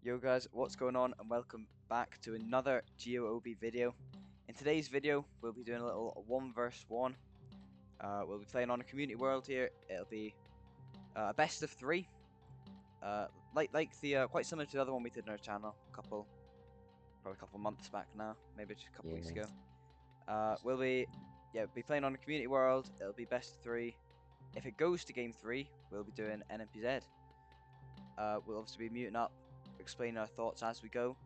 Yo guys, what's going on and welcome back to another GeoOB video. In today's video, we'll be doing a little 1v1. We'll be playing on a community world here. It'll be a best of 3. Like the quite similar to the other one we did on our channel probably a couple months back now, maybe just a couple weeks ago. We'll be playing on a community world. It'll be best of 3. If it goes to game 3, we'll be doing NMPZ. We'll obviously be muting up, explain our thoughts as we go.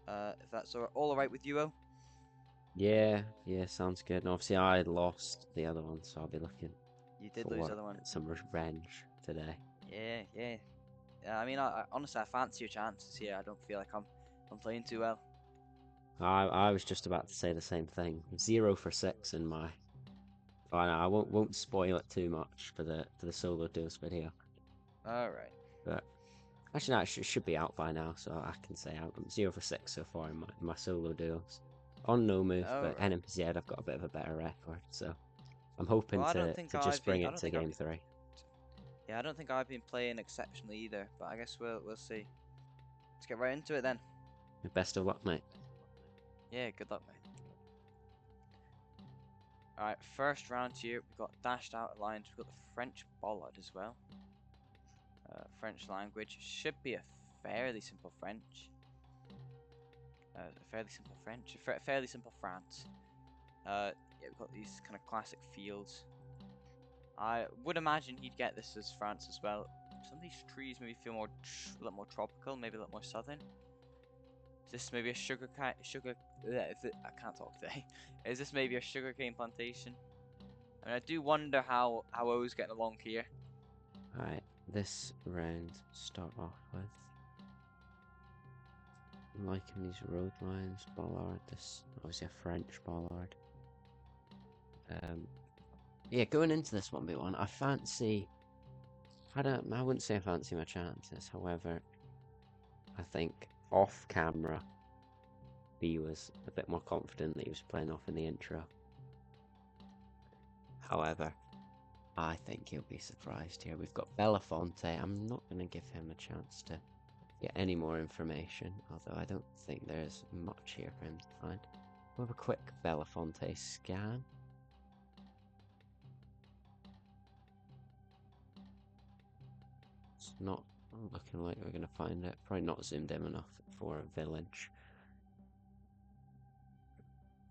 If that's all alright with you, O? Yeah, sounds good. And obviously, I lost the other one, so I'll be looking You did lose the for other one. some revenge today. Yeah. I mean, I honestly, I fancy your chances here. I don't feel like I'm playing too well. I was just about to say the same thing. 0 for 6 in my. I won't spoil it too much for the solo duos video, Alright. but actually, no, it should be out by now, so I can say I'm 0 for 6 so far in my solo duos. On no move, but Alright. NMPZ I've got a bit of a better record, so I'm hoping Well, to just bring it to game 3. Yeah, I don't think I've been playing exceptionally either. But I guess we'll see. Let's get right into it then. Best of luck, mate. Yeah, good luck, mate. Alright, first round here, we've got dashed out lines. We've got the French bollard as well. French language should be a fairly simple French. Fairly simple France. Yeah, we've got these kind of classic fields. I would imagine he'd get this as France as well. Some of these trees maybe feel a little more tropical, maybe a little more southern. Is this maybe a I can't talk today. Is this maybe a sugarcane plantation? I mean, I do wonder how O's getting along here. Alright, this round start off with. I'm liking these road lines, bollard, this obviously a French bollard. Yeah, going into this 1v1, I wouldn't say I fancy my chances, however, I think off camera, B was a bit more confident that he was playing off in the intro. However, I think he'll be surprised here. We've got Belafonte. I'm not going to give him a chance to get any more information, although I don't think there's much here for him to find. We'll have a quick Belafonte scan. It's not looking like we're going to find it. Probably not zoomed in enough for a village.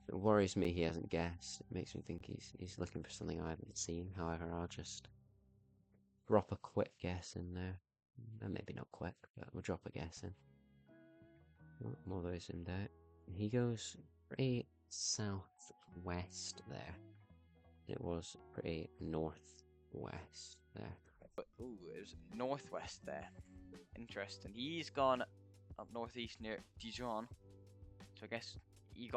It worries me he hasn't guessed. It makes me think he's looking for something I haven't seen. However, I'll just drop a quick guess in there. Maybe not quick, but we'll drop a guess in. More those zoomed out. He goes pretty southwest there. It was pretty northwest there. Ooh, it was northwest there. Interesting. He's gone up northeast near Dijon. So I guess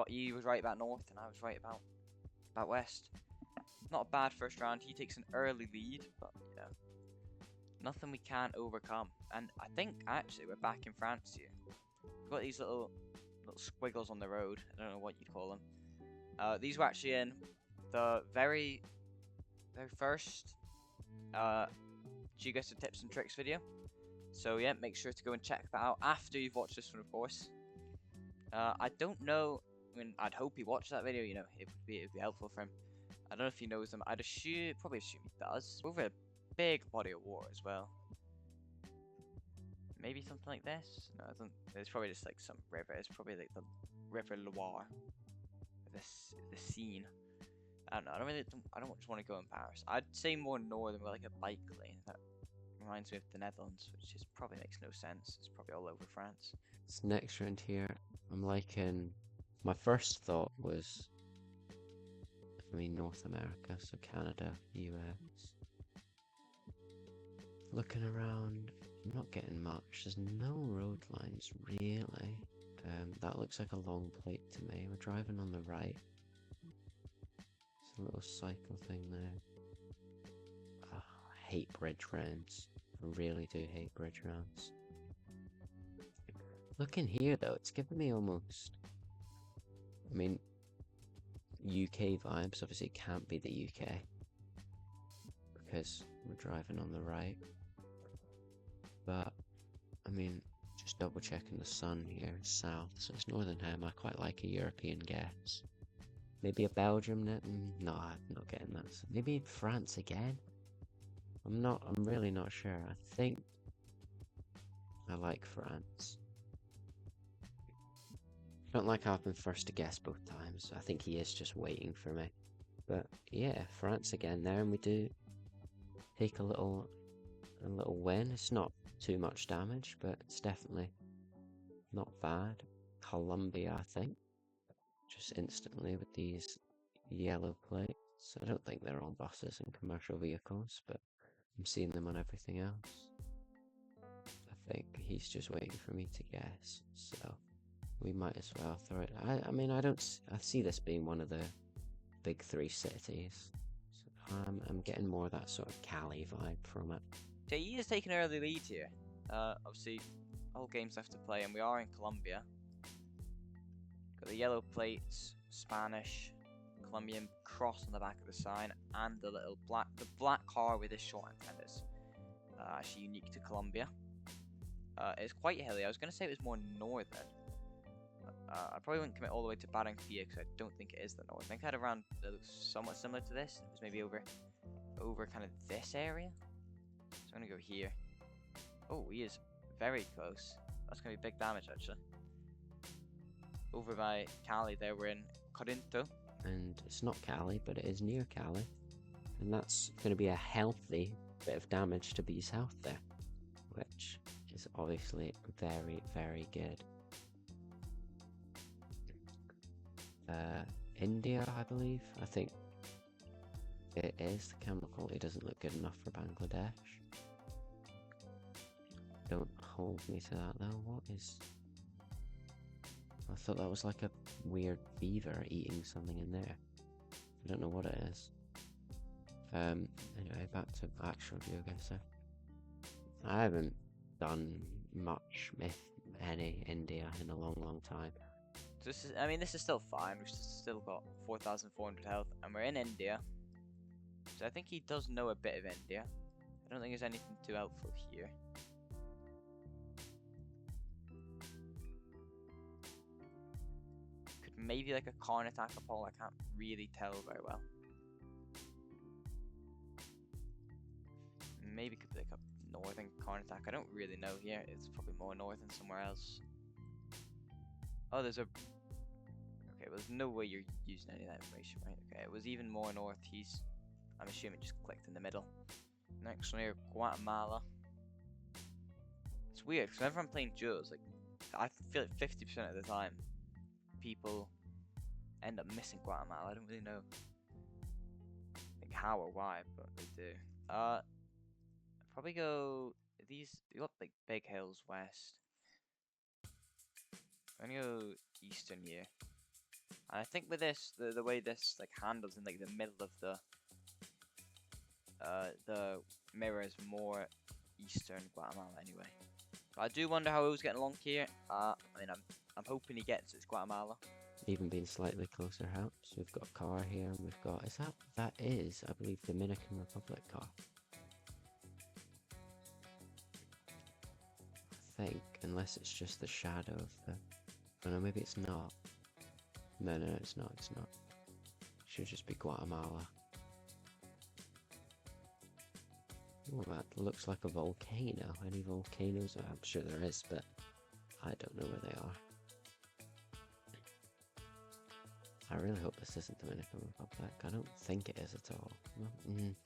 he was right about north and I was right about west. Not a bad first round. He takes an early lead, but yeah, nothing we can't overcome. And I think actually we're back in France here. We've got these little squiggles on the road. I don't know what you'd call them. These were actually in the very first Geoguessr tips and tricks video. So yeah, make sure to go and check that out after you've watched this one, of course. I don't know. I mean, I'd hope he watched that video. You know, it would be helpful for him. I don't know if he knows them. Probably assume he does. Over a big body of water as well. Maybe something like this. No, I don't. It's probably just like some river. It's probably like the River Loire. The Seine. I don't know. I don't just want to go in Paris. I'd say more northern, with like a bike lane. That reminds me of the Netherlands, which just probably makes no sense. It's probably all over France. This next round here, I'm liking. My first thought was, North America, so Canada, US. Looking around, I'm not getting much. There's no road lines really. That looks like a long plate to me. We're driving on the right. It's a little cycle thing there. Oh, I hate bridge rounds. I really do hate bridge rounds. Looking here though, it's giving me almost. UK vibes. Obviously, it can't be the UK because we're driving on the right. But Just double checking the sun here, south, so it's northern hem. I quite like a European guess. Maybe a Belgium? No, I'm not getting that. So maybe France again? I'm really not sure. I think I like France. I don't like how I've been first to guess both times. I think he is just waiting for me. But yeah, France again there, and we do take a little win. It's not too much damage, but it's definitely not bad. Colombia, I think, just instantly with these yellow plates. I don't think they're on buses and commercial vehicles, but I'm seeing them on everything else. I think he's just waiting for me to guess, so we might as well throw it. I mean, I see this being one of the big three cities. So I'm getting more of that sort of Cali vibe from it. So he is taking an early lead here. Obviously, whole game's left to play, and we are in Colombia. Got the yellow plates, Spanish, Colombian cross on the back of the sign, and the black car with the short antennas. Actually unique to Colombia. It's quite hilly. I was going to say it was more northern. I probably wouldn't commit all the way to Barranquilla because I don't think it is the north. I think I had a round that looks somewhat similar to this. It was maybe over kind of this area. So I'm going to go here. Oh, he is very close. That's going to be big damage actually. Over by Cali there, we're in Corinto. And it's not Cali, but it is near Cali. And that's going to be a healthy bit of damage to be south there, which is obviously very, very good. India, I believe. I think it is. The camera quality doesn't look good enough for Bangladesh. Don't hold me to that though. What is... I thought that was like a weird beaver eating something in there. I don't know what it is. Anyway, back to actual Geoguessr. I haven't done much any India in a long, long time. So this is still fine. We've still got 4,400 health, and we're in India. So I think he does know a bit of India. I don't think there's anything too helpful here. Could maybe like a Karnataka pole. I can't really tell very well. Maybe could be like a northern Karnataka. I don't really know here. It's probably more northern somewhere else. Oh, there's a... Okay, well, there's no way you're using any of that information, right? Okay, it was even more north. I'm assuming just clicked in the middle. Next one here, Guatemala. It's weird, because whenever I'm playing duos, like, I feel like 50% of the time, people end up missing Guatemala. I don't really know like how or why, but they do. I'd probably go... These got like big hills west. I'm gonna go eastern here. And I think with this, the way this like handles in like the middle of the mirror is more eastern Guatemala anyway. But I do wonder how he was getting along here. I mean, I'm hoping he gets it's Guatemala. Even being slightly closer helps. We've got a car here, and we've got... That is, I believe, Dominican Republic car. I think, unless it's just the shadow of the... Oh no, maybe it's not. No, it's not. Should just be Guatemala. Oh, that looks like a volcano. Any volcanoes? I'm sure there is, but I don't know where they are. I really hope this isn't Dominican Republic. I don't think it is at all. I mean,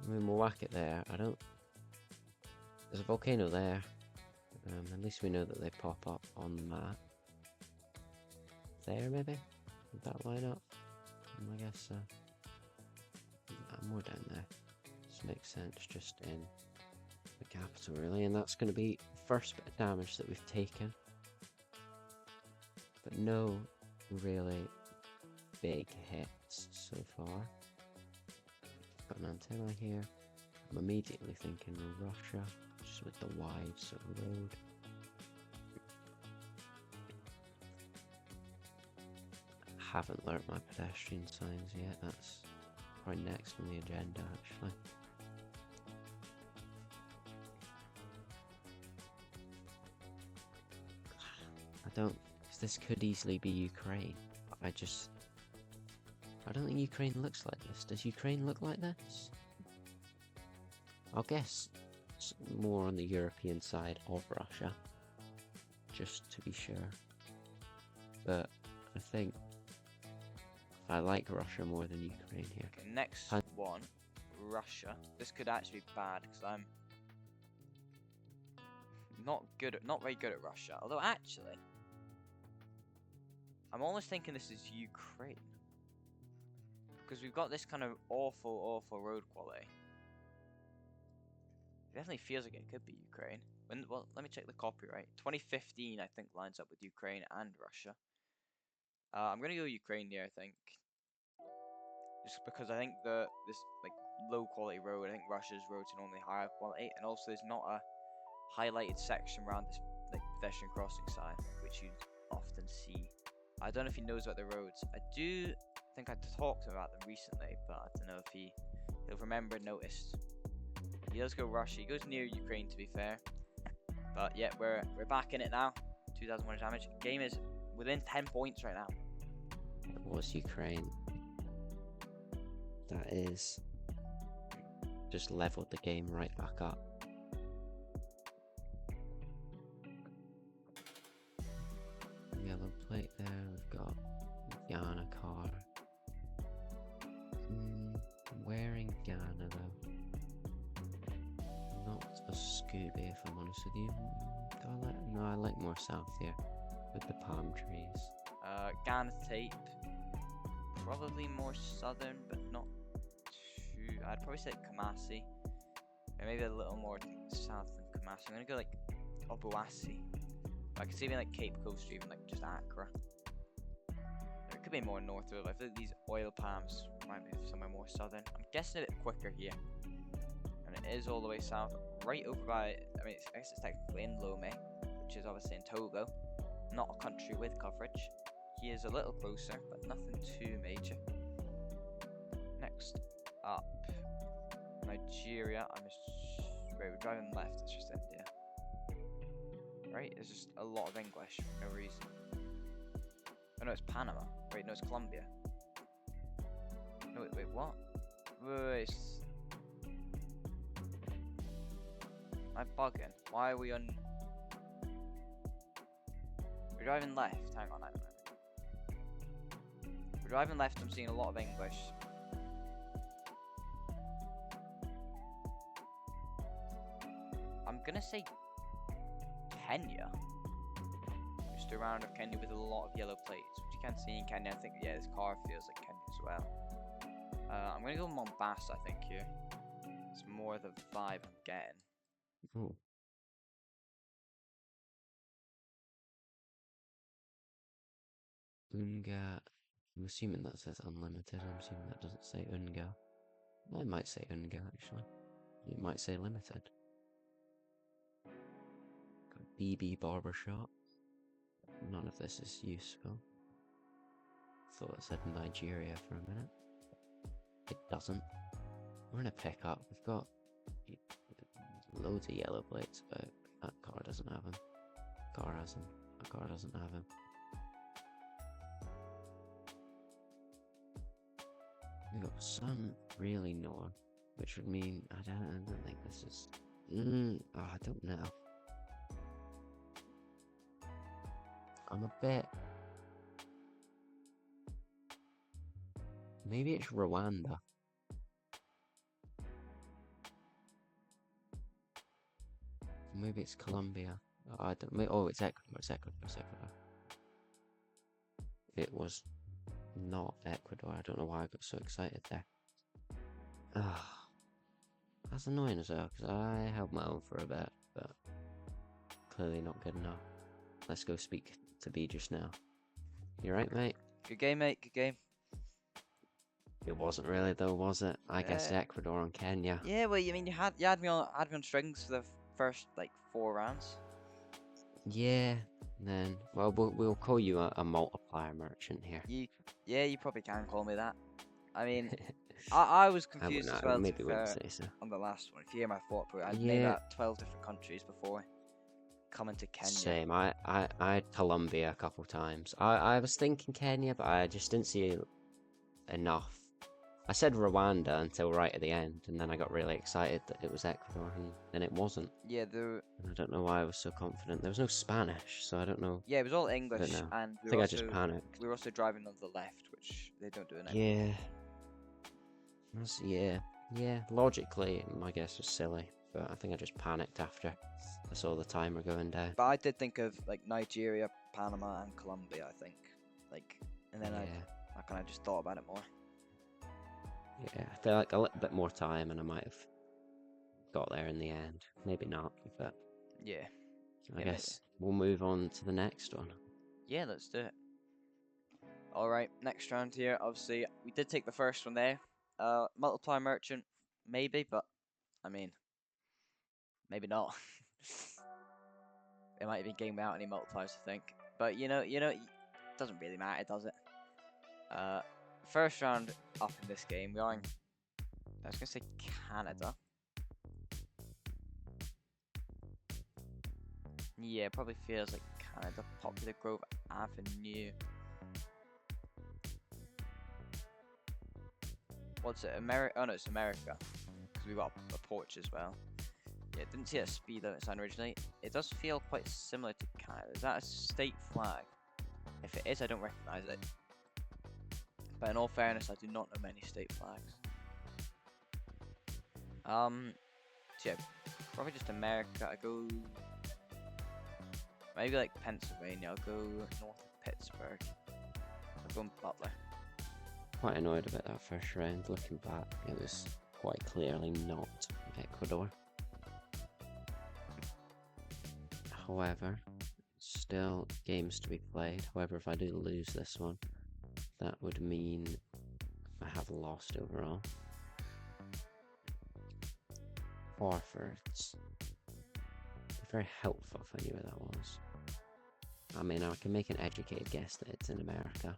we'll whack it there. There's a volcano there. At least we know that they pop up on the map. There, maybe? Would that line up? I guess so. More down there. This makes sense, just in the capital, really. And that's going to be the first bit of damage that we've taken. But no really big hits so far. Got an antenna here. I'm immediately thinking Russia, just with the wide sort of road. I haven't learnt my pedestrian signs yet. That's probably next on the agenda, actually. don't, because this could easily be Ukraine. I don't think Ukraine looks like this. Does Ukraine look like this? I'll guess more on the European side of Russia, just to be sure. But I think I like Russia more than Ukraine here. Okay, next one, Russia. This could actually be bad because I'm not very good at Russia. Although actually, I'm almost thinking this is Ukraine because we've got this kind of awful road quality. It definitely feels like it could be Ukraine. Well, let me check the copyright. 2015, I think, lines up with Ukraine and Russia. I'm gonna go Ukraine here, I think. Just because I think this like low quality road, I think Russia's roads are normally higher quality, and also there's not a highlighted section around this like pedestrian crossing sign, which you often see. I don't know if he knows about the roads. I do think I talked to him about them recently, but I don't know if he'll remember and noticed. He does go Russia. He goes near Ukraine, to be fair. But yeah, we're back in it now. 2,100 damage. Game is within 10 points right now. It was Ukraine. That is just leveled the game right back up. Yellow plate there. We've got Ghana car. Where in Ghana though? Not a Scooby, if I'm honest with you. No, I like more south here with the palm trees. Ghana tape. Probably more southern, but not too. I'd probably say Kumasi. Or maybe a little more south than Kumasi. I'm gonna go like Obuasi. I could see even like Cape Coast or even like just Accra. It could be more north of. I feel like these oil palms remind me of somewhere more southern. I'm guessing a bit quicker here. And it is all the way south, right over by, I guess it's technically in Lomé, which is obviously in Togo. Not a country with coverage. He is a little closer, but nothing too major. Next up, Nigeria. Wait, we're driving left, it's just India. Right, there's just a lot of English for no reason. Oh no, it's Panama. Wait, no, it's Colombia. No, wait, what? Wait, I'm bugging. Why are we on? We're driving left. Hang on. We're driving left. I'm seeing a lot of English. I'm gonna say Kenya. Just a round of Kenya with a lot of yellow plates, which you can see in Kenya. I think, yeah, this car feels like Kenya as well. I'm gonna go Mombasa, I think, here. It's more the vibe I'm getting. Ooh. Unga. I'm assuming that says unlimited. I'm assuming that doesn't say Unga. It might say Unga, actually. It might say limited. Got BB Barbershop. None of this is useful. Thought it said Nigeria for a minute. It doesn't. We're in a pickup. We've got loads of yellow plates, but that car doesn't have them. Car has them. That car doesn't have them. We've got sun really north, which would mean I don't think this is. I don't know. I'm a bit. Maybe it's Rwanda. Maybe it's Colombia. I don't. Oh, it's Ecuador. It's Ecuador. It was not Ecuador. I don't know why I got so excited there. That's annoying as well, because I held my own for a bit, but clearly not good enough. Let's go speak to B just now. You right, mate? Good game, mate. Good game. It wasn't really though, was it? I guessed Ecuador on Kenya. Yeah, well, I mean, you had me on strings for the first like 4 rounds. Yeah. Then, well, we'll call you a multiplier merchant here. You probably can call me that. I mean, I was confused as well. Maybe wouldn't say so. On the last one, if you hear my thought, I named out 12 different countries before. coming to Kenya. Same. I had Colombia a couple times. I was thinking Kenya, but I just didn't see enough. I said Rwanda until right at the end, and then I got really excited that it was Ecuador, and then it wasn't. Yeah, And I don't know why I was so confident. There was no Spanish, so I don't know. yeah, it was all I don't English, know. and I think I just panicked. we were also driving on the left, which they don't do in Ecuador. Yeah. Yeah. Yeah. Logically, my guess was silly, but I think I just panicked after I saw the timer going down. But I did think of like Nigeria, Panama, and Colombia. I think, like, and then Yeah. I kind of just thought about it more. Yeah. I feel like a little bit more time, and I might have got there in the end. Maybe not, but Yeah, I yeah, guess we'll move on to the next one. yeah. Let's do it. All right, next round here. Obviously, we did take the first one there. Multiply merchant, maybe, but I mean, maybe not. It might have been game without any multipliers, I think. But it doesn't really matter, does it? Uh, First round up in this game, we are in, I was gonna say Canada. Yeah, probably feels like Canada. Popular Grove Avenue. What's it? America? Oh no, it's America. Because we got a porch as well. Yeah, didn't see a speed limit sign originally. It does feel quite similar to Canada. Is that a state flag? If it is, I don't recognize it. But in all fairness, I do not know many state flags. So yeah, probably just America. I go maybe like Pennsylvania. I'll go north of Pittsburgh. I'll go in Butler. Quite annoyed about that first round. Looking back, it was quite clearly not Ecuador. However, still games to be played. However, if I do lose this one, that would mean I have lost overall. Harfords. Very helpful if I knew where that was. I mean, I can make an educated guess that it's in America.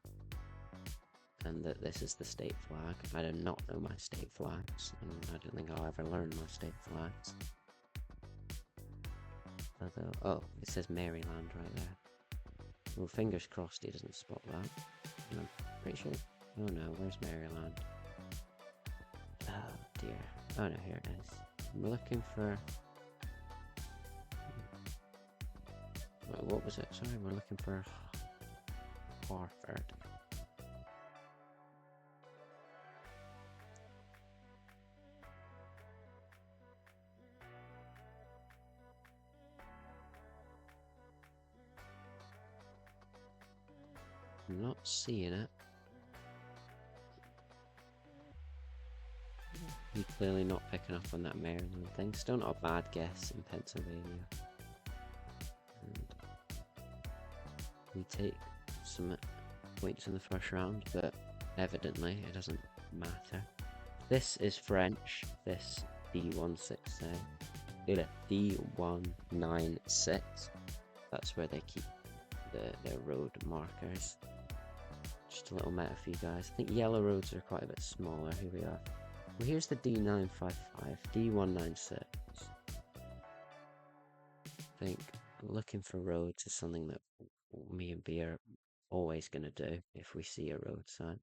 And that this is the state flag. I do not know my state flags, and I don't think I'll ever learn my state flags. Although, oh, it says Maryland right there. Well, fingers crossed he doesn't spot that. And I'm pretty sure. Oh no, where's Maryland? Oh dear. Oh no, here it is. I'm looking for. Wait, what was it? Sorry, we're looking for Harford. I'm not seeing it. He's clearly not picking up on that Maryland thing. Still not a bad guess in Pennsylvania. And we take some points in the first round, but evidently it doesn't matter. This is French. This D196. That's where they keep their road markers. Just a little meta for you guys. I think yellow roads are quite a bit smaller. Here we are. Well, here's the D955, D196. I think looking for roads is something that me and B are always going to do if we see a road sign.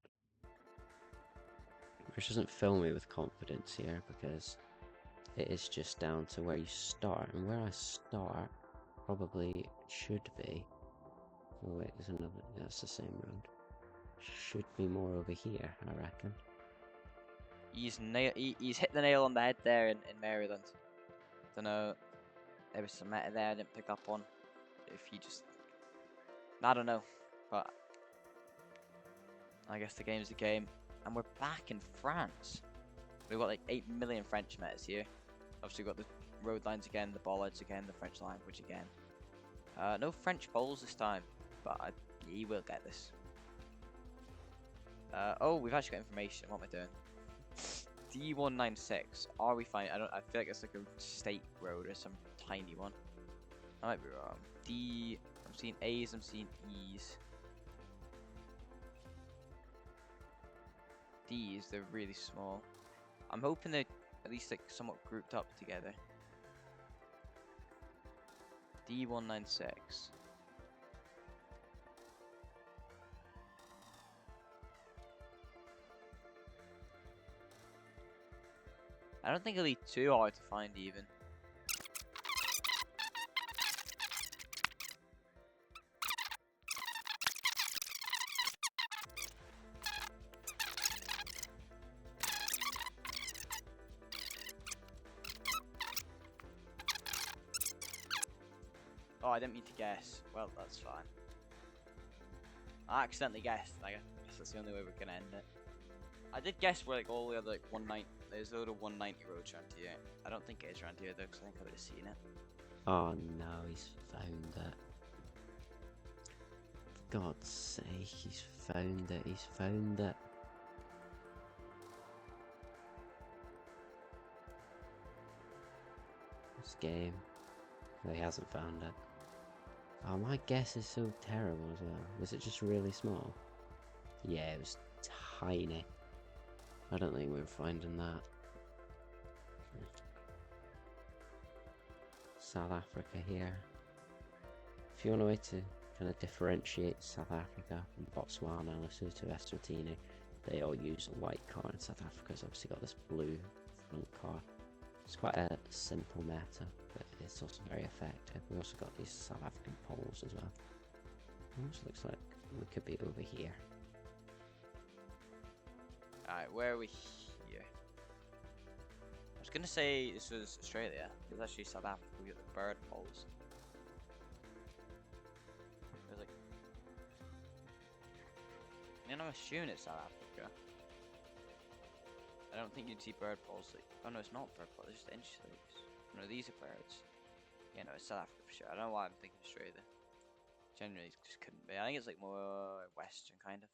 Which doesn't fill me with confidence here because it is just down to where you start. And where I start probably should be. Oh wait, there's another. That's the same road. Should be more over here, I reckon. He's hit the nail on the head there in Maryland. Don't know. There was some meta there I didn't pick up on. If he just, I don't know, but I guess the game's the game, and we're back in France. We've got like 8 million French metas here. Obviously, we've got the road lines again, the bollards again, the French language again. No French poles this time, but he will get this. Oh, we've actually got information. What am I doing? D196. Are we fine? I feel like it's like a state road or some tiny one. I might be wrong. I'm seeing A's. I'm seeing E's. D's. They're really small. I'm hoping they're at least like somewhat grouped up together. D196. I don't think it'll be too hard to find even. Oh, I didn't mean to guess. Well, that's fine. I accidentally guessed. I guess that's the only way we're gonna end it. I did guess where like all the other like 190. There's a load of 190 roads around here. I don't think it is around here though, because I think I would have seen it. Oh no, he's found it. For God's sake, he's found it. He's found it. This game. No, he hasn't found it. Oh, my guess is so terrible as well. Was it just really small? Yeah, it was tiny. I don't think we're finding that. South Africa here. If you want a way to kind of differentiate South Africa from Botswana, Lesotho, Eswatini, they all use a white car, and South Africa's obviously got this blue front car. It's quite a simple meta, but it's also very effective. We also got these South African poles as well. Almost looks like we could be over here. Alright, where are we here? I was gonna say this was Australia. It's actually South Africa. We got the bird poles. There's like, I'm assuming it's South Africa. I don't think you'd see bird poles. Like, oh no, it's not bird poles. It's just inch sleeves. No, these are birds. Yeah, no, it's South Africa for sure. I don't know why I'm thinking Australia. Generally, it just couldn't be. I think it's like more western kind of.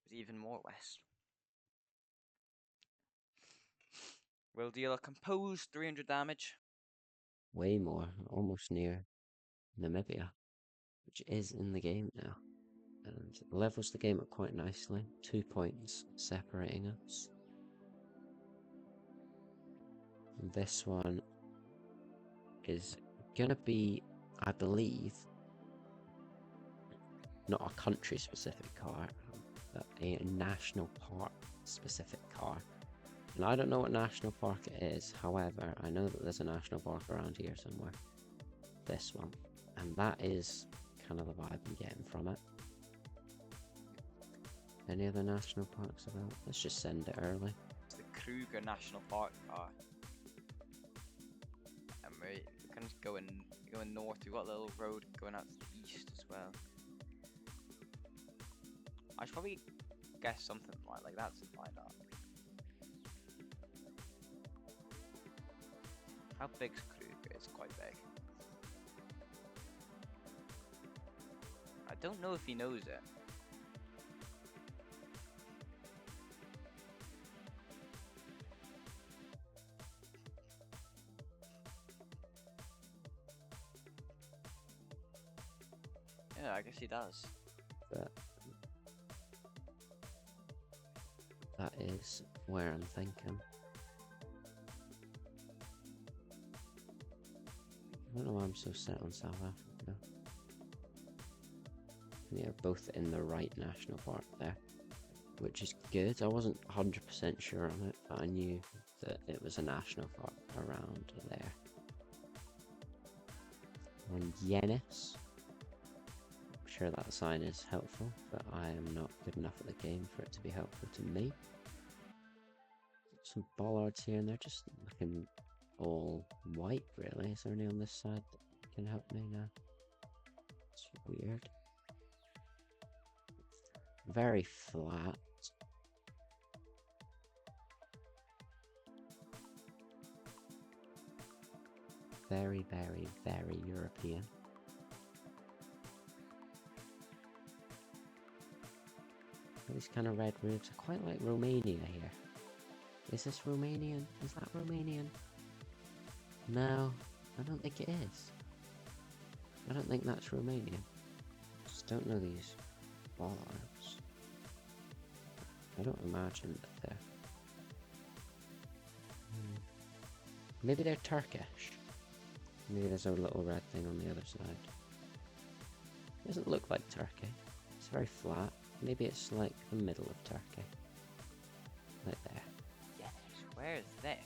It's even more west. Will deal a composed 300 damage. Way more, almost near Namibia, which is in the game now. And levels the game up quite nicely. 2 points separating us. This one is gonna be, I believe, not a country specific car, but a national park specific car. And I don't know what national park it is, however, I know that there's a national park around here somewhere. This one. And that is kind of the vibe I'm getting from it. Any other national parks about? Let's just send it early. It's the Kruger National Park car. And we're kind of going north. We've got a little road going out to the east as well. I should probably guess something like that to find out. How big's Kruger? It's quite big. I don't know if he knows it. Yeah, I guess he does. But that is where I'm thinking. I don't know why I'm so set on South Africa. They're both in the right national park there, which is good. I wasn't 100% sure on it, but I knew that it was a national park around there. On Yenis. I'm sure that sign is helpful, but I am not good enough at the game for it to be helpful to me. Some bollards here, and they're just looking all white, really. Is there any on this side that can help me now? It's weird. Very flat. Very, very, very European. These kind of red roofs are quite like Romania here. Is this Romanian? Is that Romanian? No, I don't think it is. I don't think that's Romanian. Just don't know these bollards. I don't imagine that they're... Maybe they're Turkish. Maybe there's a little red thing on the other side. Doesn't look like Turkey. It's very flat. Maybe it's like the middle of Turkey. Right there. Yes, where is this?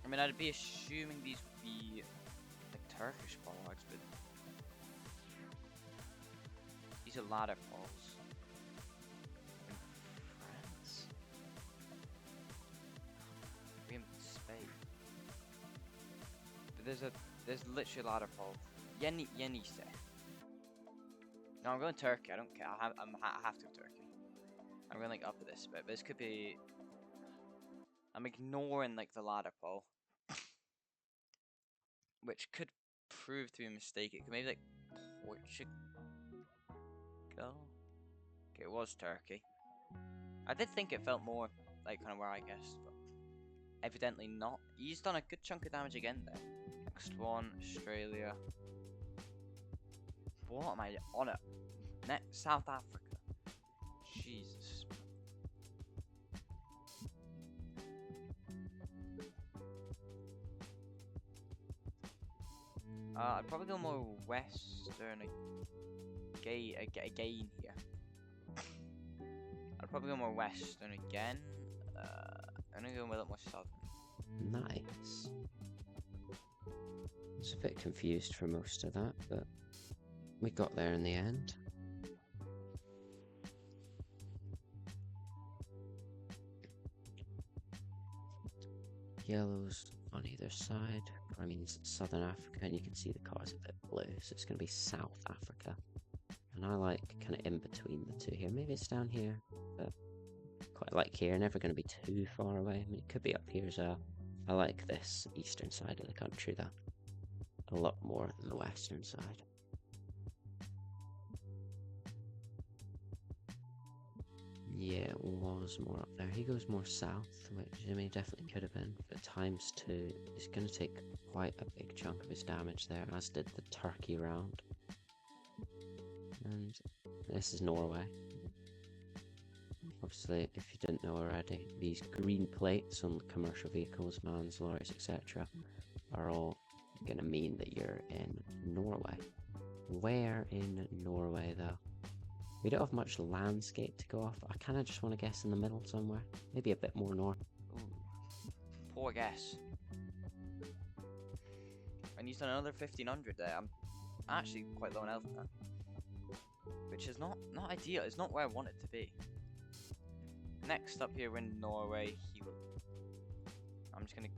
I mean, I'd be assuming these would be like Turkish bollards, but these are ladder poles. In France? We're in Spain. But there's literally a ladder pole. Yenise. No, I'm going Turkey. I don't care. I have to go Turkey. I'm going like up with this bit, but this could be. I'm ignoring like the ladder pole, which could prove to be a mistake. It could maybe like Portugal. Okay, it was Turkey. I did think it felt more like kind of where I guessed, but evidently not. He's done a good chunk of damage again there. Next one, Australia. What am I on it? Next, South Africa. Jesus. I'd probably go more western again here. I'd probably go more western again. I'm gonna go a little more southern. Nice. I was a bit confused for most of that, but we got there in the end. Yellows on either side. I mean, it's Southern Africa, and you can see the car's a bit blue, so it's going to be South Africa. And I like kind of in between the two here. Maybe it's down here, but quite like here. Never going to be too far away. I mean, it could be up here as well. I like this eastern side of the country, though, a lot more than the western side. Yeah, it was more up there. He goes more south, which I mean definitely could have been, but ×2 is going to take quite a big chunk of his damage there, as did the Turkey round. And this is Norway. Obviously, if you didn't know already, these green plates on commercial vehicles, vans, lorries, etc. are all going to mean that you're in Norway. Where in Norway, though? We don't have much landscape to go off. I kind of just want to guess in the middle somewhere. Maybe a bit more north. Ooh, poor guess. And he's done another 1500 there. I'm actually quite low on health now, which is not ideal. It's not where I want it to be. Next up here, we're in Norway. I'm just gonna.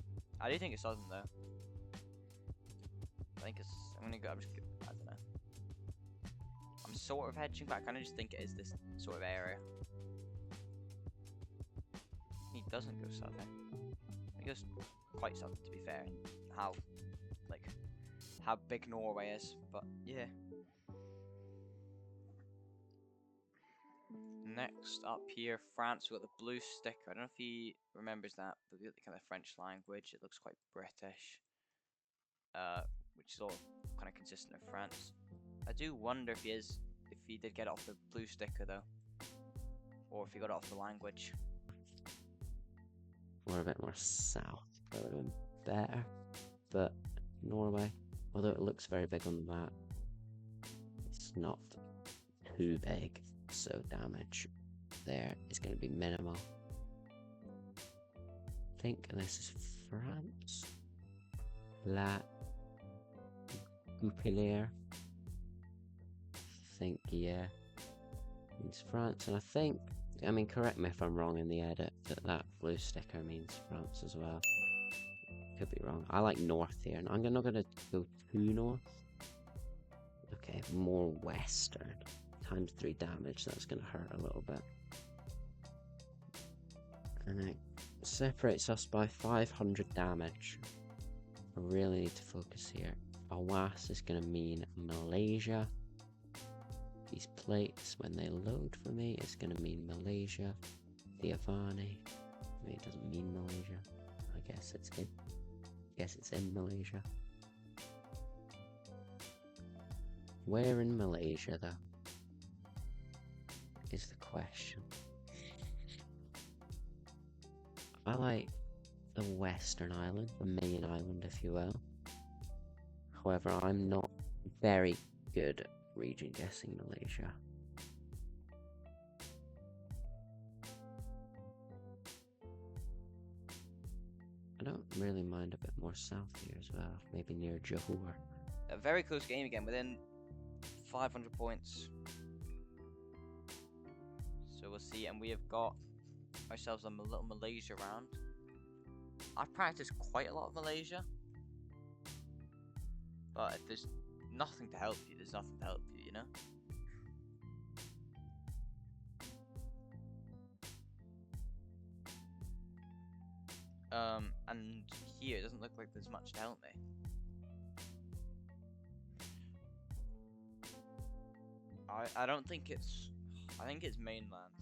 I do think it's southern though. I think it's. I'm gonna go. I don't know. I'm sort of hedging, but I kind of just think it is this sort of area. He doesn't go southern. He goes quite southern, to be fair. How big Norway is, but yeah. Next up here, France. We've got the blue sticker. I don't know if he remembers that, but we've got the kind of French language. It looks quite British, which is all kind of consistent of France. I do wonder if he did get it off the blue sticker though, or if he got it off the language. We're a bit more south, that would have been better. But Norway, although it looks very big on the map, it's not too big, so damage there is going to be minimal. I think this is France. La Goupillière. I think, yeah, it's France, and I mean, correct me if I'm wrong in the edit, but that blue sticker means France as well. Could be wrong. I like north here, and I'm not gonna go too north. Okay, more western. ×3 damage, that's gonna hurt a little bit. And it separates us by 500 damage. I really need to focus here. Awas is gonna mean Malaysia. These plates, when they load for me, it's going to mean Malaysia. The Avani, maybe it doesn't mean Malaysia. I guess it's in Malaysia. Where in Malaysia, though, is the question. I like the Western Island, the main island, if you will. However, I'm not very good at region guessing Malaysia. I don't really mind a bit more south here as well, maybe near Johor. A very close game again, within 500 points. So we'll see, and we have got ourselves a little Malaysia round. I've practiced quite a lot of Malaysia, but if there's nothing to help you, there's nothing to help you, you know? And here it doesn't look like there's much to help me. I don't think it's, I think it's mainland.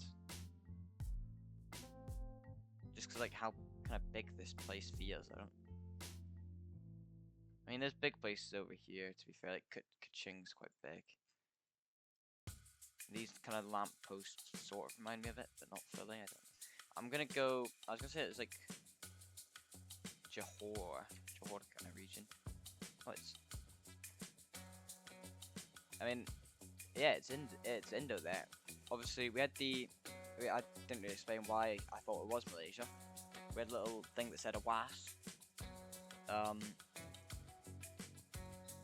Just cause like how kind of big this place feels, I mean, there's big places over here, to be fair, like Kaching's quite big. These kind of lampposts sort of remind me of it, but not fully, I don't know. I'm gonna go, I was gonna say it's like Johor kind of region. Oh, I mean, yeah, it's Indo there. Obviously, we had I didn't really explain why I thought it was Malaysia. We had a little thing that said Awas,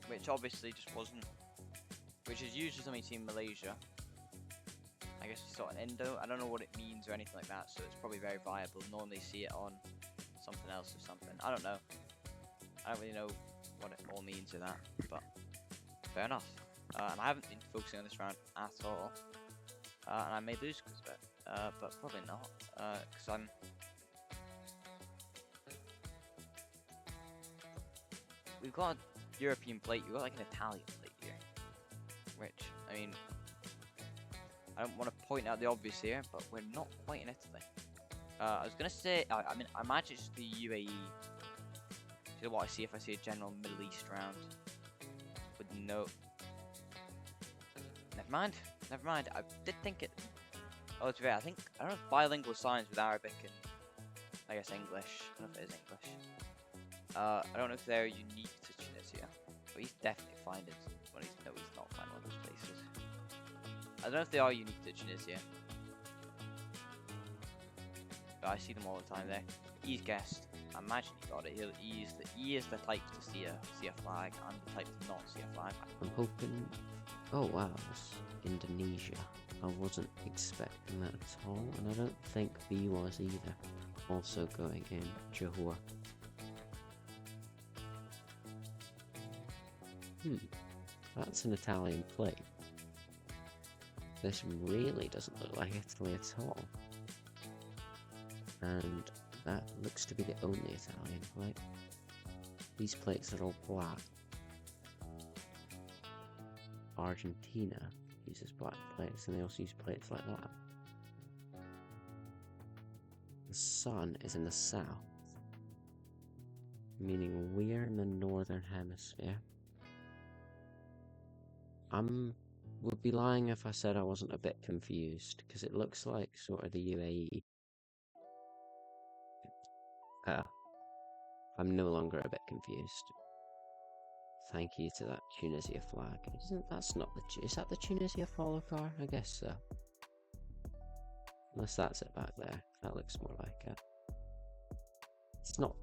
which obviously just wasn't, which is usually something you see in Malaysia. I guess you saw it in Indo. I don't know what it means or anything like that, so it's probably very viable. Normally see it on something else or something. I don't know. I don't really know what it all means or that, but fair enough. And I haven't been focusing on this round at all. And I may lose because of it, but probably not, because we've got a European plate, we've got like an Italian plate here, which, I mean, I don't want to point out the obvious here, but we're not quite in Italy. I was gonna say, I mean, I imagine it's the UAE. So what I see if I see a general Middle East round with no. Never mind. I did think it. Oh, it's fair. I don't know if bilingual signs with Arabic and I guess English. I don't know if it is English. I don't know if they're unique to Tunisia, but he's definitely finding. Well, he's not finding one of those places. I don't know if they are unique to Tunisia, but I see them all the time there. He's guessed. I imagine he got it. He is the type to see a flag and the type to not see a flag. I'm hoping. Oh wow, it's Indonesia. I wasn't expecting that at all, and I don't think B was either. Also going in Johor. That's an Italian plate. This really doesn't look like Italy at all. And that looks to be the only Italian plate. These plates are all black. Argentina uses black plates, and they also use plates like that. The sun is in the south, meaning we're in the northern hemisphere. Would be lying if I said I wasn't a bit confused, because it looks like sort of the UAE. I'm no longer a bit confused. Thank you to that Tunisia flag. Is that the Tunisia follow car? I guess so. Unless that's it back there. That looks more like it. It's not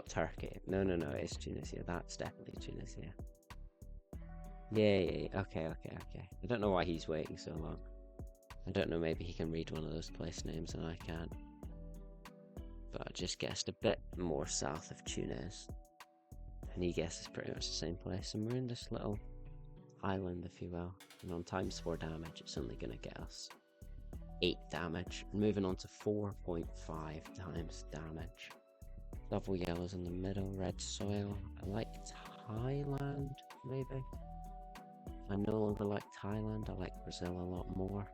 Turkey. No, it is Tunisia. That's definitely Tunisia. Yeah. Okay. I don't know why he's waiting so long. I don't know, maybe he can read one of those place names and I can't. But I just guessed a bit more south of Tunis. And he guesses pretty much the same place, and we're in this little island, if you will. And on ×4 damage, it's only going to get us 8 damage. Moving on to 4.5 times damage. Double yellows in the middle, red soil. I like Thailand, maybe. I no longer like Thailand, I like Brazil a lot more.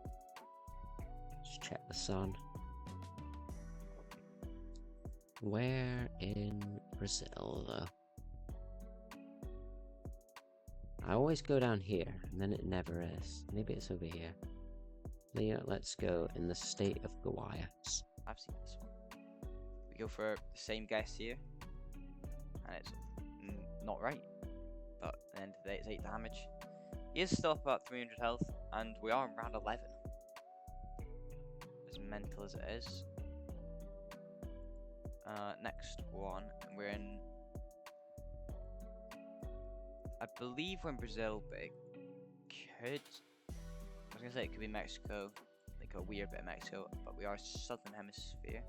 Just check the sun. Where in Brazil, though? I always go down here, and then it never is. Maybe it's over here. Leo, let's go in the state of Guayas. I've seen this one. We go for the same guess here, and it's not right. But at the end of the day, it's 8 damage. He is still up about 300 health, and we are in round 11. As mental as it is. Next one, we're in. I believe we're in Brazil, but it could. I was gonna say it could be Mexico, like a weird bit of Mexico, but we are Southern Hemisphere.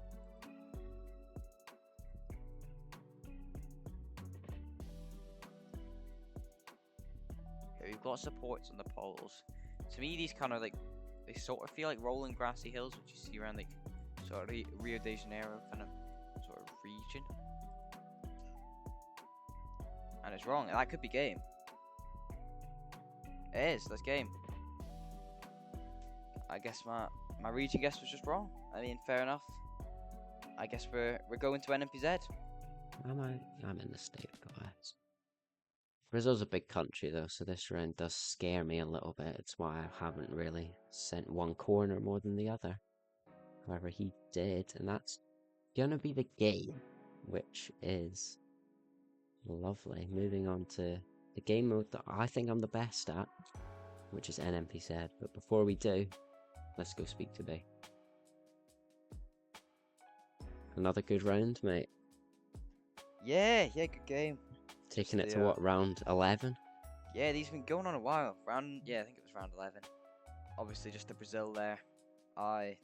Here we've got supports on the poles. To me, these kind of like they sort of feel like rolling grassy hills, which you see around like sort of Rio de Janeiro kind of sort of region. And it's wrong. That could be game. It is. That's game. I guess my region guess was just wrong. I mean, fair enough. I guess we're going to NMPZ. I'm in the state, guys. Brazil's a big country though, so this round does scare me a little bit. It's why I haven't really sent one corner more than the other. However, he did, and that's gonna be the game, which is lovely. Moving on to the game mode that I think I'm the best at, which is NMPZ. But before we do, let's go speak to B. Another good round, mate. Yeah, good game. Taking it to what, round 11? Yeah, these have been going on a while. I think it was round 11. Obviously, just the Brazil there. I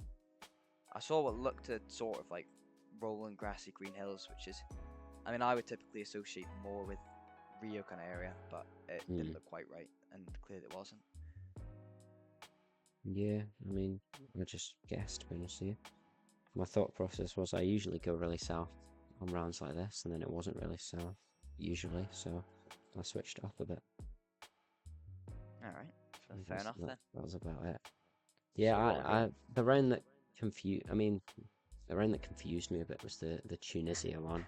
saw what looked to sort of like rolling grassy green hills, which is, I mean, I would typically associate more with Rio kind of area, but it didn't look quite right, and clearly it wasn't. Yeah, I mean, I just guessed, to be honest with you. My thought process was I usually go really south on rounds like this, and then it wasn't really south, usually, so I switched up a bit. Alright, fair enough then. That was about it. Yeah, the round that confused me a bit was the Tunisia one.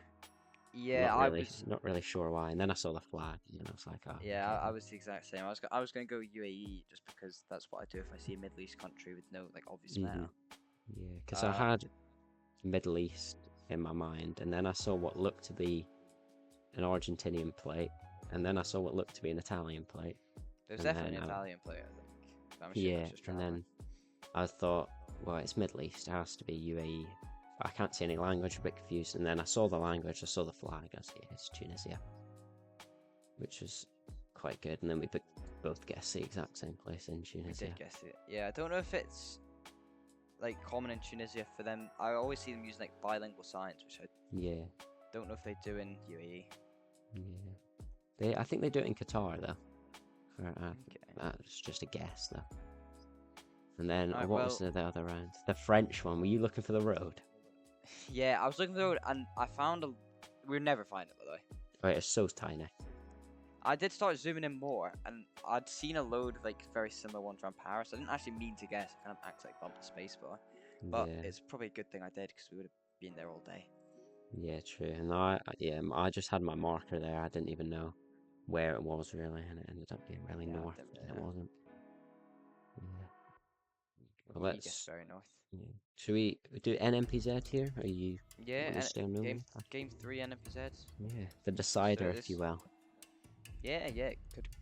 Yeah, not really sure why, and then I saw the flag, and I was like, oh. Yeah, okay. I was the exact same. I was going to go UAE just because that's what I do if I see a Middle East country with no like obvious meta. Yeah, because I had Middle East in my mind, and then I saw what looked to be an Argentinian plate, and then I saw what looked to be an Italian plate. There's definitely an Italian plate, I think. I'm yeah, and then I thought, well, it's Middle East, it has to be UAE. But I can't see any language, a bit confused, and then I saw the language, I saw the flag, I see it's Tunisia, which was quite good, and then we both guessed the exact same place in Tunisia. We did guess it. Yeah, I don't know if it's like common in Tunisia for them. I always see them using like bilingual signs, which I don't know if they do in UAE. Yeah, I think they do it in Qatar though. That's just a guess though. And then what was the other round? The French one. Were you looking for the road? Yeah, I was looking for the road, and I found we'll never find it, by the way. Right, it's so tiny. I did start zooming in more, and I'd seen a load of like very similar ones around Paris. I didn't actually mean to guess. It kind of acts like bump the spacebar, but it's probably a good thing I did because we would have been there all day. Yeah, true. And I just had my marker there. I didn't even know where it was really, and it ended up being really north. It wasn't. Yeah. Well, let's very north. Yeah. Should we do NMPZ here? Are you? Yeah, game 3 NMPZ. Yeah, the decider, if you will. Yeah, it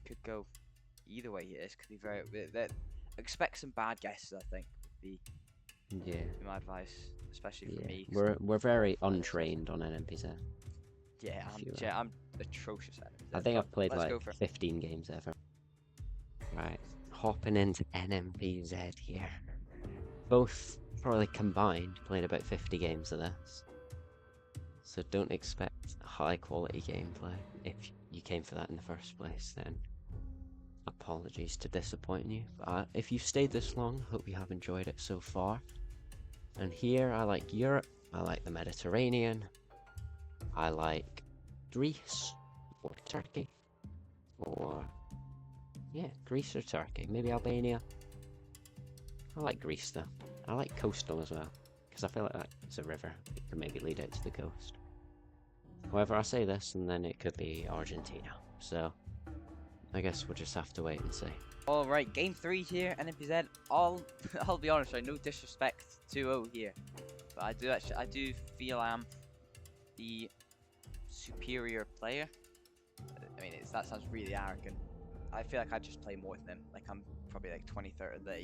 could go either way here. This could be very. Expect some bad guesses, I think. Would be my advice, especially for me. We're very untrained on NMPZ. Yeah, I'm atrocious at it. I think I've played like 15 games ever. Right, hopping into NMPZ here. Both probably combined played about 50 games of this. So don't expect high quality gameplay. If you came for that in the first place, then apologies to disappoint you. But if you've stayed this long, hope you have enjoyed it so far. And here I like Europe, I like the Mediterranean, I like Greece or Turkey, or Greece or Turkey, maybe Albania. I like Greece though. I like coastal as well, because I feel like it's a river. It could maybe lead out to the coast. However, I say this and then it could be Argentina. So I guess we'll just have to wait and see. Alright, game 3 here, NMPZ. I'll be honest, no disrespect to O here. But I do feel I am the superior player. I mean, that sounds really arrogant. I feel like I just play more than him. Like I'm probably like 23rd there.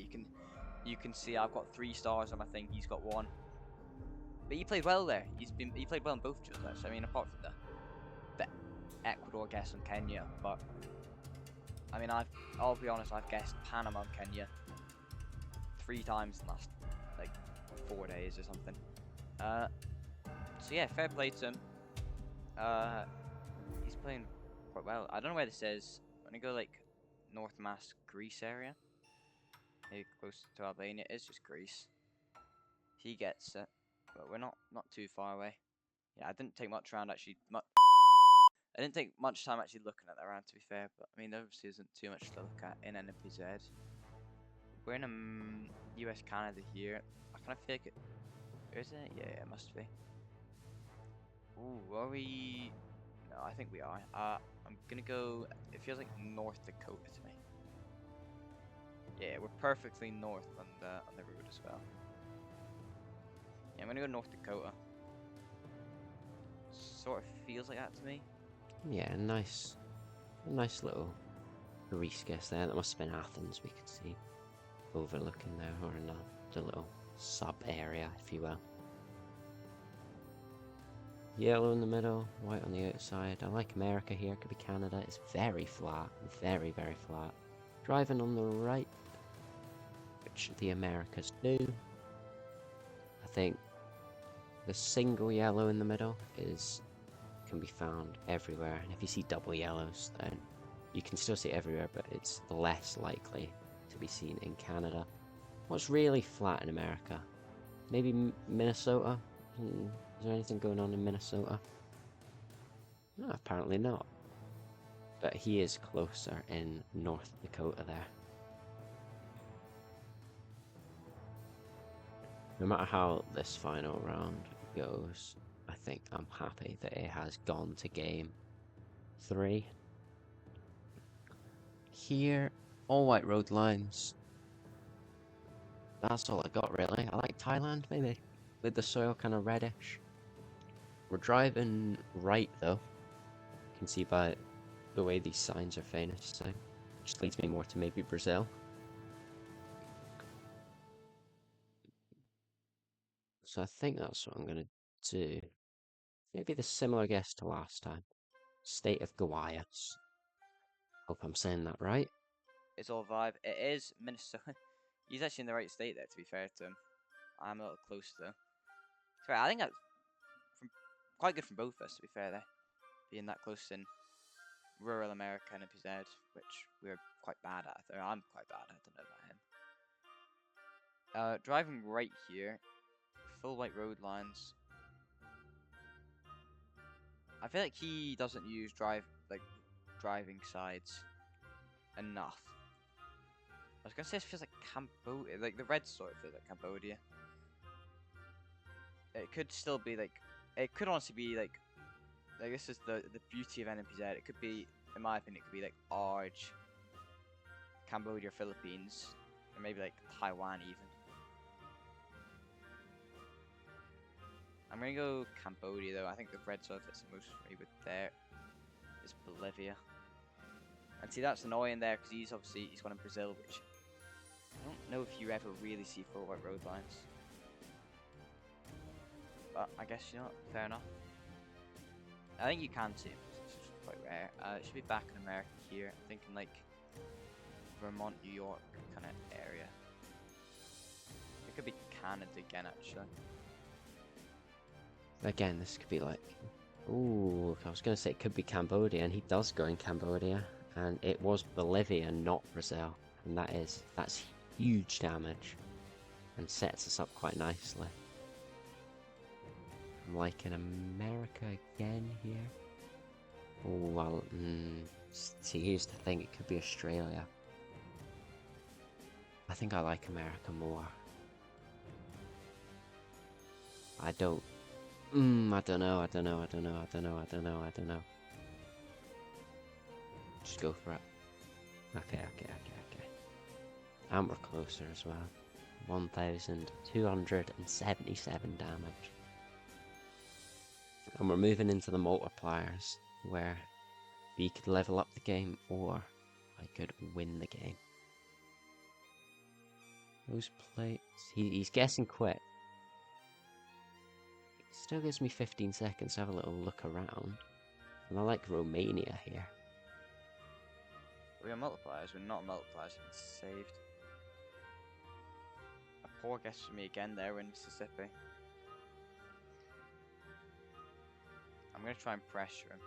You can see I've got 3 stars on my thing. He's got 1. But he played well there. He played well in both Geoguessr. I mean, apart from the Ecuador guess on Kenya. But I mean, I'll be honest. I've guessed Panama and Kenya 3 times in the last like 4 days or something. So yeah, fair play to him. He's playing quite well. I don't know where this is. I'm gonna go like North Mass, Greece area. Maybe close to Albania. It's just Greece. He gets it, but we're not too far away. Yeah, I didn't take much around actually. I didn't take much time actually looking at that round, to be fair. But I mean, there obviously isn't too much to look at in NPZ. We're in US Canada here. I kind of feel like it. Is it? Yeah, it must be. Ooh, are we? No, I think we are. I'm gonna go. It feels like North Dakota to me. Yeah, we're perfectly north on the route as well. Yeah, I'm gonna go North Dakota. Sort of feels like that to me. Yeah, a nice little Greece guess there. That must have been Athens, we could see. Overlooking there, or another little sub-area, if you will. Yellow in the middle, white on the outside. I like America here, could be Canada. It's very flat, very, very flat. Driving on the right, which the Americas do. I think the single yellow in the middle can be found everywhere, and if you see double yellows, then you can still see it everywhere, but it's less likely to be seen in Canada. What's really flat in America? Maybe Minnesota? Is there anything going on in Minnesota? No, apparently not. But he is closer in North Dakota there. No matter how this final round goes, I think I'm happy that it has gone to game 3. Here, all white road lines. That's all I got really. I like Thailand maybe, with the soil kind of reddish. We're driving right though. You can see by the way these signs are famous, so just leads me more to maybe Brazil. So I think that's what I'm gonna do. Maybe the similar guess to last time. State of Guayas. Hope I'm saying that right. It's all vibe. It is Minnesota. He's actually in the right state there, to be fair to him. I'm a little close though. So I think that's quite good from both of us, to be fair there. Being that close in rural America and NPZ, which we're quite bad at. Or I'm quite bad at, I don't know about him. Driving right here. Full white road lines. I feel like he doesn't use driving sides enough. I was gonna say it feels like Cambodia, like the red sort of feels like Cambodia. It could still be like, it could honestly be like this is the beauty of NPZ. It could be, in my opinion, it could be like Arge, Cambodia, Philippines, or maybe like Taiwan even. I'm gonna go Cambodia though. I think the red sort fits the most for me with there is Bolivia. And see, that's annoying there because he's gone in Brazil, which I don't know if you ever really see full white road lines. But I guess, you know what, fair enough. I think you can see them, it's just quite rare. It should be back in America here. I'm thinking like Vermont, New York kind of area. It could be Canada again, actually. Again, this could be like... Ooh, I was going to say it could be Cambodia, and he does go in Cambodia. And it was Bolivia, not Brazil. And that's huge damage. And sets us up quite nicely. I'm liking America again here. Oh, well, see, here's the thing, it could be Australia. I think I like America more. I don't know. Just go for it. Okay. And we're closer as well. 1,277 damage. And we're moving into the multipliers where we could level up the game or I could win the game. Those plates. He's guessing quick. It still gives me 15 seconds to have a little look around. And I like Romania here. We are multipliers. We're not multipliers. It's saved. A poor guess for me again there. We're in Mississippi. I'm gonna try and pressure him.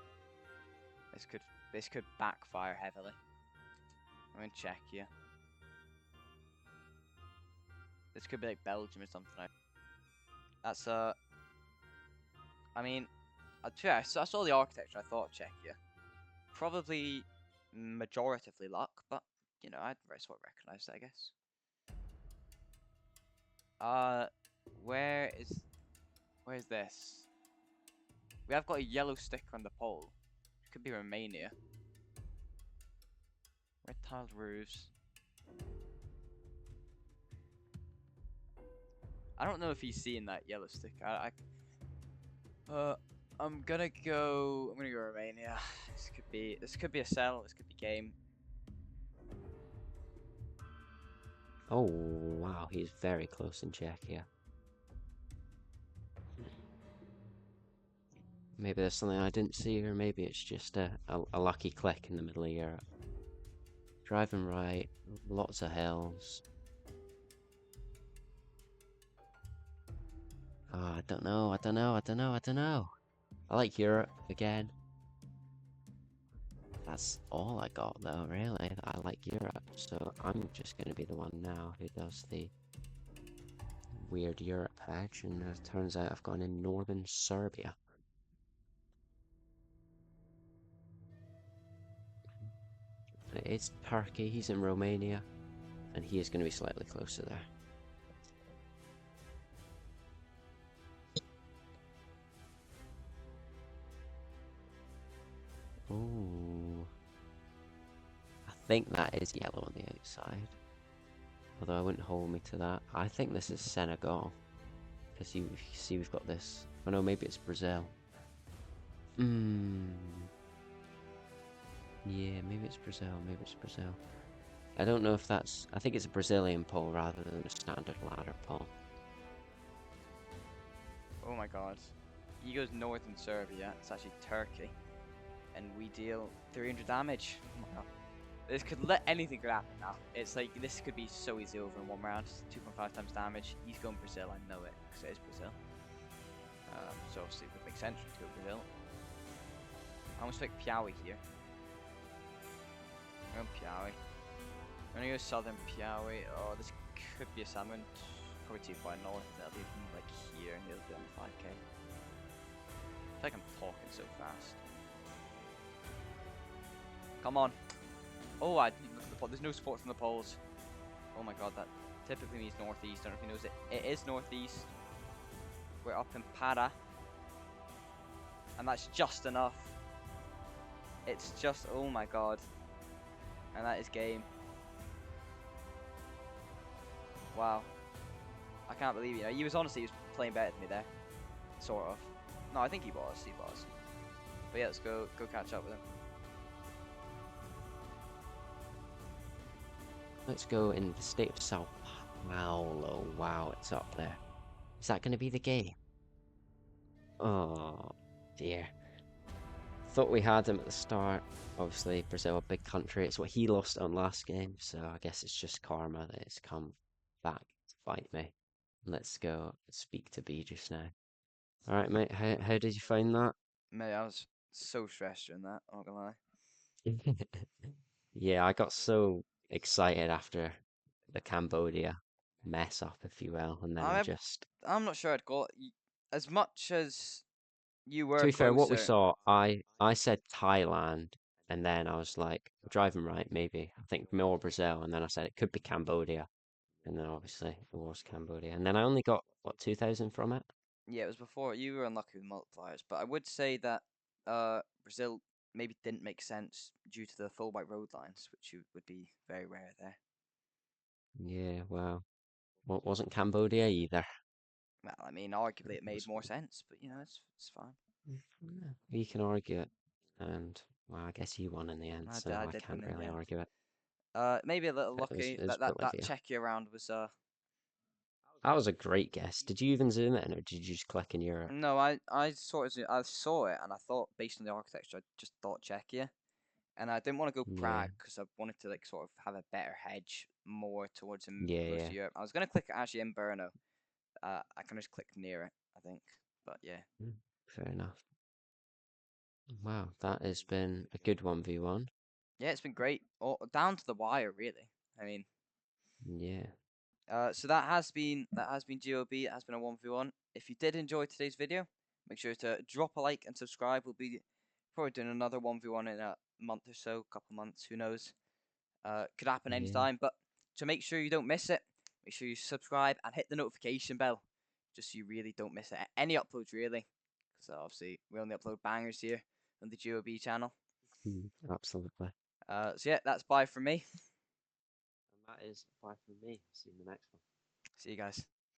This could backfire heavily. I'm gonna check you. This could be like Belgium or something. That's I mean, I saw the architecture. I thought Czechia. Probably majoritively luck, but you know, I'd sort of recognize it, I guess. Uh, where is this? We have got a yellow sticker on the pole. Could be Romania. Red tiled roofs. I don't know if he's seen that yellow sticker. I'm gonna go Romania. This could be a sell. This could be game. Oh, wow, he's very close in Czechia. Maybe there's something I didn't see, or maybe it's just a lucky click in the middle of Europe. Driving right, lots of hills. Oh, I don't know, I don't know, I don't know, I don't know. I like Europe again. That's all I got though, really. I like Europe, so I'm just going to be the one now who does the weird Europe hedge, and it turns out I've gone in northern Serbia. And it's Turkey, he's in Romania, and he is going to be slightly closer there. Oh, I think that is yellow on the outside. Although I wouldn't hold me to that. I think this is Senegal. Because you see we've got this. Oh no, maybe it's Brazil. Yeah, maybe it's Brazil, maybe it's Brazil. I don't know if that's... I think it's a Brazilian pole rather than a standard ladder pole. Oh my god. He goes northern Serbia. It's actually Turkey. And we deal 300 damage. Oh my god. Anything could happen now. It's like this could be so easy over in one round. 2.5 times damage. He's going Brazil. I know it because it is Brazil. So obviously it would make sense to go Brazil. I almost pick Piaui here. I'm going Piaui. I'm gonna go southern Piaui. Oh, this could be a salmon. Probably too far north. That'll be like here, and it'll be on 5k. I feel like I'm talking so fast. Come on. Oh, I didn't look at the pole. There's no support from the poles. Oh my god, that typically means northeast. I don't know if he knows it. It is northeast. We're up in Para. And that's just enough. It's just, oh my god. And that is game. Wow. I can't believe it. He was playing better than me there. Sort of. No, I think he was. But yeah, let's go catch up with him. Let's go in the state of Sao Paulo. Wow, it's up there. Is that going to be the game? Oh, dear. Thought we had him at the start. Obviously, Brazil, a big country. It's what he lost on last game, so I guess it's just karma that it's come back to fight me. Let's go speak to B just now. Alright, mate, how did you find that? Mate, I was so stressed during that, I'm not gonna lie. Yeah, I got so excited after the Cambodia mess up, if you will, and then I I'm, just... I'm not sure I'd go as much as you To were be fair, what we closer. saw, I said Thailand, and then I was like, driving right, maybe. I think more Brazil, and then I said it could be Cambodia, and then obviously it was Cambodia. And then I only got, what, 2,000 from it? Yeah, it was before. You were unlucky with multipliers, but I would say that Brazil maybe didn't make sense due to the full white road lines, which would be very rare there. Yeah, well, wasn't Cambodia either. Well, I mean, arguably it It made was more sense, but you know, it's fine. Yeah, we can argue it, and well, I guess you won in the end, so I I did win can't in the really end. argue it. Maybe a little It lucky was that Bolivia. Czechia round was That was a great guess. Did you even zoom in, or did you just click in Europe? no, I saw it and I thought based on the architecture I just thought Czechia and I didn't want to go Yeah, Prague because I wanted to like sort of have a better hedge more towards yeah, close yeah. to Europe. I was gonna click actually in Brno. I can just click near it, I think. But yeah. Mm, fair enough. Wow, that has been a good 1v1. Yeah, it's been great. All, down to the wire, really. I mean, Yeah, so that has been GOB. It has been a 1v1. If you did enjoy today's video, make sure to drop a like and subscribe. We'll be probably doing another 1v1 in a month or so, couple months, who knows. Could happen yeah. anytime. But to make sure you don't miss it, make sure you subscribe and hit the notification bell, just so you really don't miss it. Any uploads really, because obviously we only upload bangers here on the GOB channel. Absolutely. So yeah, that's bye from me. And that is bye from me. See you in the next one. See you guys.